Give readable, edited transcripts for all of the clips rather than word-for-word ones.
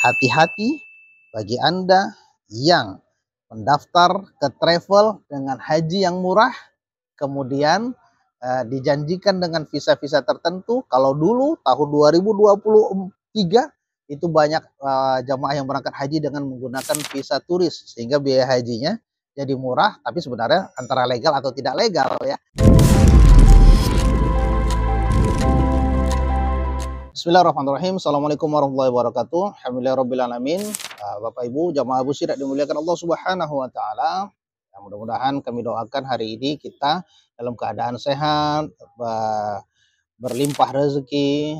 hati-hati bagi Anda yang mendaftar ke travel dengan haji yang murah, kemudian dijanjikan dengan visa-visa tertentu. Kalau dulu tahun 2023 itu banyak jamaah yang berangkat haji dengan menggunakan visa turis, sehingga biaya hajinya jadi murah, tapi sebenarnya antara legal atau tidak legal ya. Bismillahirrahmanirrahim. Assalamualaikum warahmatullahi wabarakatuh. Alhamdulillahirrabbilalamin. Bapak Ibu jamaah Abu Syirah dimuliakan Allah Subhanahu wa taala. Ya, mudah-mudahan kami doakan hari ini kita dalam keadaan sehat, berlimpah rezeki,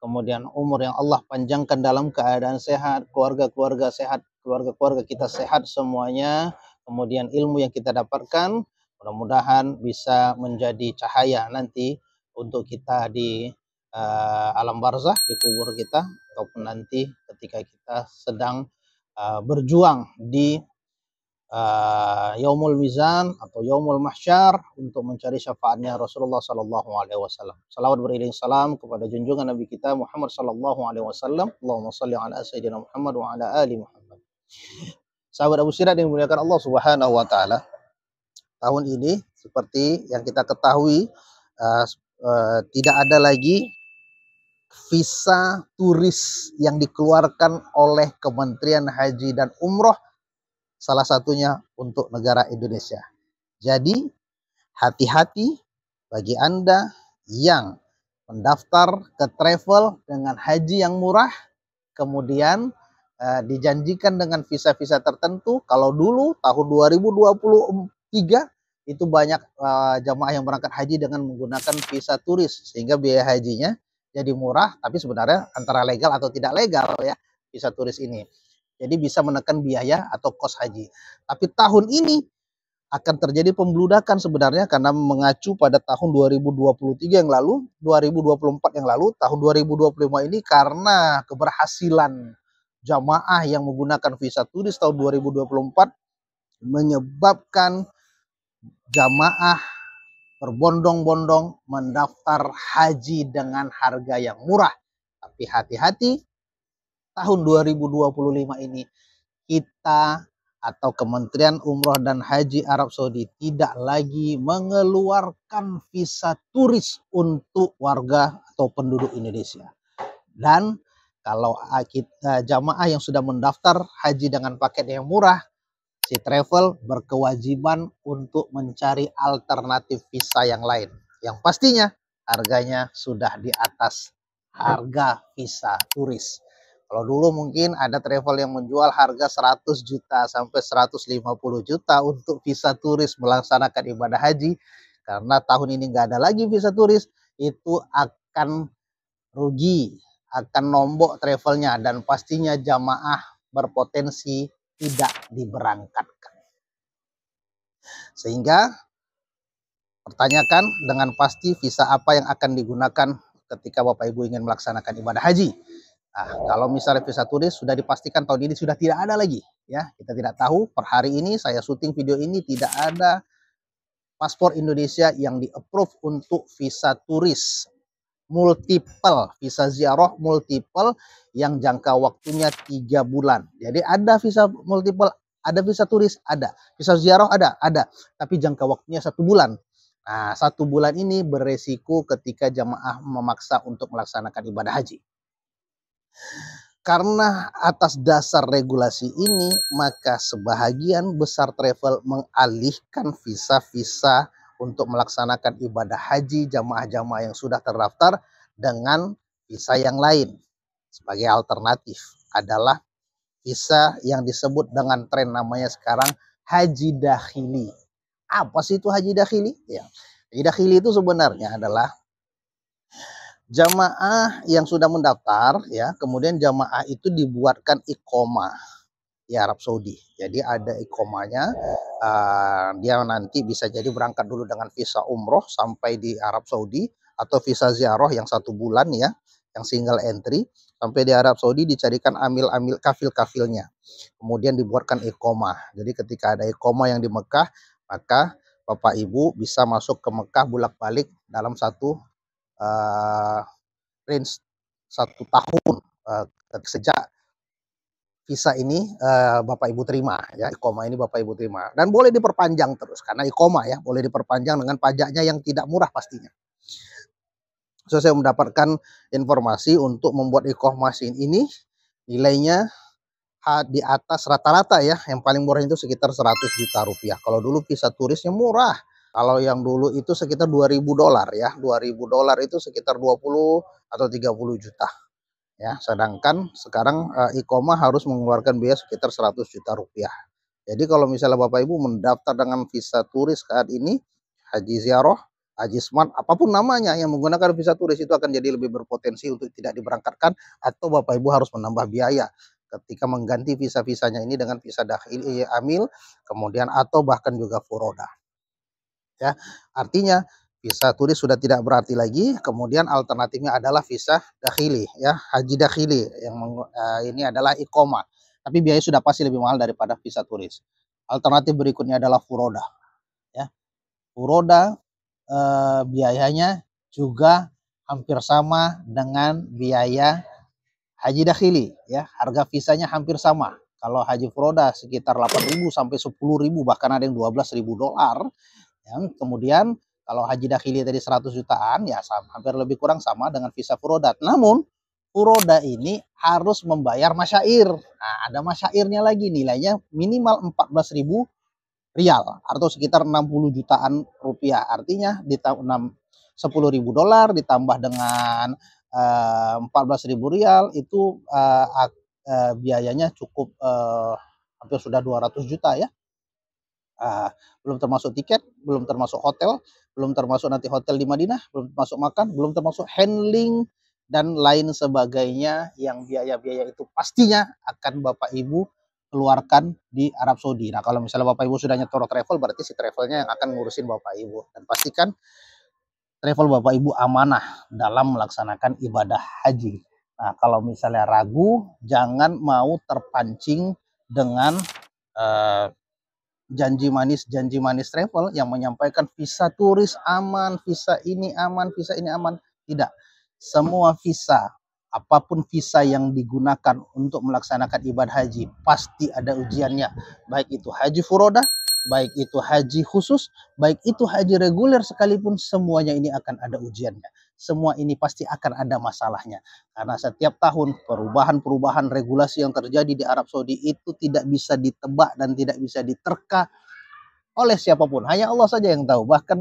kemudian umur yang Allah panjangkan dalam keadaan sehat, keluarga-keluarga sehat, keluarga-keluarga kita sehat semuanya. Kemudian ilmu yang kita dapatkan mudah-mudahan bisa menjadi cahaya nanti untuk kita di alam barzah, di kubur kita, ataupun nanti ketika kita sedang berjuang di yaumul mizan atau yaumul mahsyar untuk mencari syafaatnya Rasulullah sallallahu alaihi wasallam. Salawat beriring salam kepada junjungan Nabi kita Muhammad sallallahu alaihi wasallam. Allahumma shalli ala sayyidina Muhammad wa ala ali Muhammad. Sahabat Abu Syirah yang dimuliakan Allah Subhanahu wa taala. Tahun ini seperti yang kita ketahui tidak ada lagi visa turis yang dikeluarkan oleh Kementerian Haji dan Umroh, salah satunya untuk negara Indonesia. Jadi hati-hati bagi Anda yang mendaftar ke travel dengan haji yang murah, kemudian dijanjikan dengan visa-visa tertentu. Kalau dulu tahun 2023 itu banyak jamaah yang berangkat haji dengan menggunakan visa turis, sehingga biaya hajinya jadi murah, tapi sebenarnya antara legal atau tidak legal ya visa turis ini. Jadi bisa menekan biaya atau kos haji. Tapi tahun ini akan terjadi pembludakan sebenarnya karena mengacu pada tahun 2023 yang lalu, 2024 yang lalu, tahun 2025 ini karena keberhasilan jamaah yang menggunakan visa turis tahun 2024 menyebabkan jamaah berbondong-bondong mendaftar haji dengan harga yang murah. Tapi hati-hati, tahun 2025 ini kita atau Kementerian Umroh dan Haji Arab Saudi tidak lagi mengeluarkan visa turis untuk warga atau penduduk Indonesia. Dan kalau kita jamaah yang sudah mendaftar haji dengan paket yang murah, si travel berkewajiban untuk mencari alternatif visa yang lain, yang pastinya harganya sudah di atas harga visa turis. Kalau dulu mungkin ada travel yang menjual harga 100 juta sampai 150 juta untuk visa turis melaksanakan ibadah haji. Karena tahun ini nggak ada lagi visa turis, itu akan rugi, akan nombok travelnya, dan pastinya jamaah berpotensi tidak diberangkatkan. Sehingga pertanyakan dengan pasti visa apa yang akan digunakan ketika Bapak Ibu ingin melaksanakan ibadah haji. Nah, kalau misalnya visa turis sudah dipastikan tahun ini sudah tidak ada lagi ya. Kita tidak tahu, per hari ini saya syuting video ini tidak ada paspor Indonesia yang di-approve untuk visa turis multiple, visa ziarah multiple yang jangka waktunya 3 bulan. Jadi ada visa multiple, ada visa turis, ada visa ziarah, ada, tapi jangka waktunya 1 bulan. Nah, 1 bulan ini beresiko ketika jamaah memaksa untuk melaksanakan ibadah haji. Karena atas dasar regulasi ini, maka sebahagian besar travel mengalihkan visa-visa untuk melaksanakan ibadah haji jamaah-jamaah yang sudah terdaftar dengan visa yang lain. Sebagai alternatif adalah visa yang disebut dengan tren namanya sekarang haji dakhili. Apa sih itu haji dakhili? Ya, haji dakhili itu sebenarnya adalah jamaah yang sudah mendaftar ya, kemudian jamaah itu dibuatkan iqomah di Arab Saudi. Jadi ada iqomahnya, dia nanti bisa jadi berangkat dulu dengan visa umroh sampai di Arab Saudi, atau visa ziarah yang 1 bulan ya, yang single entry sampai di Arab Saudi, dicarikan amil-amil kafil-kafilnya, kemudian dibuatkan iqomah. Jadi ketika ada iqomah yang di Mekah, maka Bapak Ibu bisa masuk ke Mekah bolak-balik dalam satu range 1 tahun sejak visa ini Bapak Ibu terima ya, iqomah ini Bapak Ibu terima dan boleh diperpanjang terus karena iqomah ya, boleh diperpanjang dengan pajaknya yang tidak murah pastinya. So, saya mendapatkan informasi untuk membuat iqomah ini nilainya di atas rata-rata ya, yang paling murah itu sekitar 100 juta rupiah. Kalau dulu visa turisnya murah. Kalau yang dulu itu sekitar 2.000 dolar ya, 2.000 dolar itu sekitar 20 atau 30 juta. Ya, sedangkan sekarang iqomah harus mengeluarkan biaya sekitar 100 juta rupiah. Jadi kalau misalnya Bapak Ibu mendaftar dengan visa turis saat ini, haji ziarah, haji smart, apapun namanya yang menggunakan visa turis itu akan jadi lebih berpotensi untuk tidak diberangkatkan atau Bapak Ibu harus menambah biaya ketika mengganti visa-visanya ini dengan visa dakhili amil, kemudian atau bahkan juga furoda. Ya, artinya visa turis sudah tidak berarti lagi, kemudian alternatifnya adalah visa dakhili ya, haji dakhili yang ini adalah iqomah. Tapi biaya sudah pasti lebih mahal daripada visa turis. Alternatif berikutnya adalah furoda ya. Furoda biayanya juga hampir sama dengan biaya haji dakhili ya. Harga visanya hampir sama. Kalau haji furoda sekitar 8.000 sampai 10.000, bahkan ada yang 12.000 dolar. Yang kemudian kalau haji dakhili tadi 100 jutaan ya hampir lebih kurang sama dengan visa furoda. Namun furoda ini harus membayar masyair. Nah, ada masyairnya lagi, nilainya minimal 14.000 rial atau sekitar 60 jutaan rupiah. Artinya di 10.000 dolar ditambah dengan 14.000 rial itu biayanya cukup hampir sudah 200 juta ya. Belum termasuk tiket, belum termasuk hotel, belum termasuk nanti hotel di Madinah, belum termasuk makan, belum termasuk handling dan lain sebagainya yang biaya-biaya itu pastinya akan Bapak Ibu keluarkan di Arab Saudi. Nah, kalau misalnya Bapak Ibu sudah nyetor travel, berarti si travelnya yang akan ngurusin Bapak Ibu. Dan pastikan travel Bapak Ibu amanah dalam melaksanakan ibadah haji. Nah, kalau misalnya ragu, jangan mau terpancing dengan janji manis travel yang menyampaikan visa turis aman, visa ini aman, visa ini aman. Tidak. Semua visa, apapun visa yang digunakan untuk melaksanakan ibadah haji, pasti ada ujiannya. Baik itu haji furoda, baik itu haji khusus, baik itu haji reguler sekalipun, semuanya ini akan ada ujiannya. Semua ini pasti akan ada masalahnya. Karena setiap tahun perubahan-perubahan regulasi yang terjadi di Arab Saudi itu tidak bisa ditebak dan tidak bisa diterka oleh siapapun. Hanya Allah saja yang tahu. Bahkan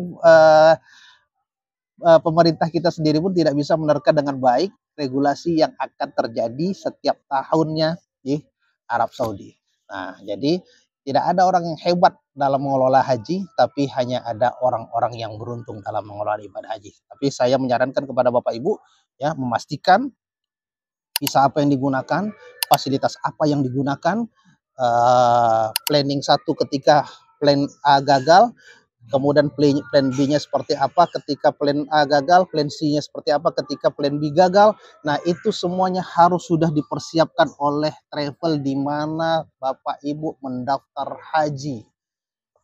pemerintah kita sendiri pun tidak bisa menerka dengan baik regulasi yang akan terjadi setiap tahunnya di Arab Saudi. Nah, jadi tidak ada orang yang hebat dalam mengelola haji, tapi hanya ada orang-orang yang beruntung dalam mengelola ibadah haji. Tapi saya menyarankan kepada Bapak Ibu ya, memastikan visa apa yang digunakan, fasilitas apa yang digunakan, planning satu ketika plan A gagal, kemudian plan B-nya seperti apa ketika plan A gagal, plan C-nya seperti apa ketika plan B gagal. Nah, itu semuanya harus sudah dipersiapkan oleh travel di mana Bapak Ibu mendaftar haji.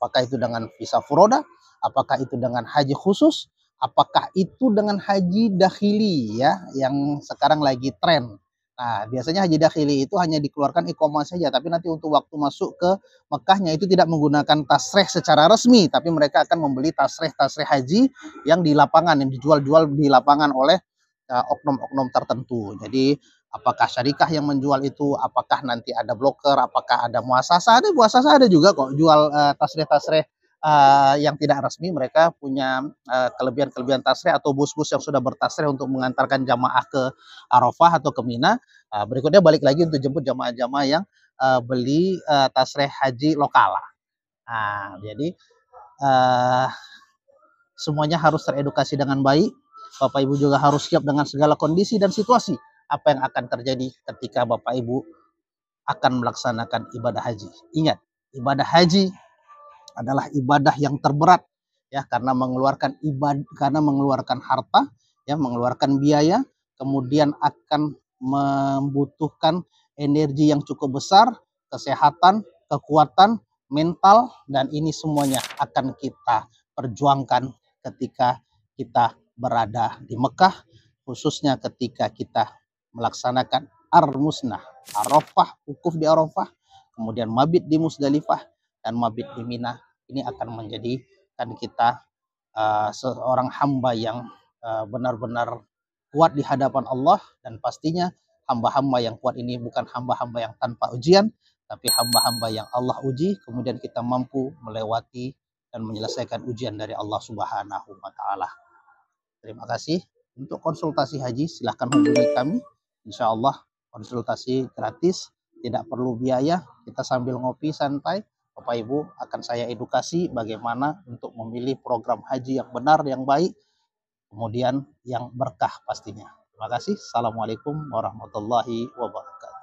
Apakah itu dengan visa furoda, apakah itu dengan haji khusus, apakah itu dengan haji dakhili ya yang sekarang lagi tren. Nah, biasanya haji dakhili itu hanya dikeluarkan iqomah saja, tapi nanti untuk waktu masuk ke Mekahnya itu tidak menggunakan tasreh secara resmi, tapi mereka akan membeli tasreh haji yang di lapangan, yang dijual-jual di lapangan oleh oknum-oknum tertentu. Jadi apakah syarikah yang menjual itu, apakah nanti ada broker, apakah ada muasasah, ada juga kok jual tasreh yang tidak resmi. Mereka punya kelebihan-kelebihan tasreh atau bus-bus yang sudah bertasreh untuk mengantarkan jamaah ke Arafah atau ke Mina. Berikutnya balik lagi untuk jemput jamaah-jamaah yang beli tasreh haji lokal. Nah, jadi semuanya harus teredukasi dengan baik. Bapak Ibu juga harus siap dengan segala kondisi dan situasi apa yang akan terjadi ketika Bapak Ibu akan melaksanakan ibadah haji. Ingat, ibadah haji adalah ibadah yang terberat ya, karena mengeluarkan harta ya, mengeluarkan biaya, kemudian akan membutuhkan energi yang cukup besar, kesehatan, kekuatan, mental, dan ini semuanya akan kita perjuangkan ketika kita berada di Mekah, khususnya ketika kita melaksanakan Ar-Musnah Arafah, wukuf di Arafah, kemudian mabit di Musdalifah, dan mabit di Mina. Ini akan menjadikan kita seorang hamba yang benar-benar kuat di hadapan Allah, dan pastinya hamba-hamba yang kuat ini bukan hamba-hamba yang tanpa ujian, tapi hamba-hamba yang Allah uji, kemudian kita mampu melewati dan menyelesaikan ujian dari Allah Subhanahu wa taala. Terima kasih. Untuk konsultasi haji silahkan hubungi kami. Insya Allah konsultasi gratis, tidak perlu biaya. Kita sambil ngopi santai, Bapak Ibu akan saya edukasi bagaimana untuk memilih program haji yang benar, yang baik, kemudian yang berkah pastinya. Terima kasih. Assalamualaikum warahmatullahi wabarakatuh.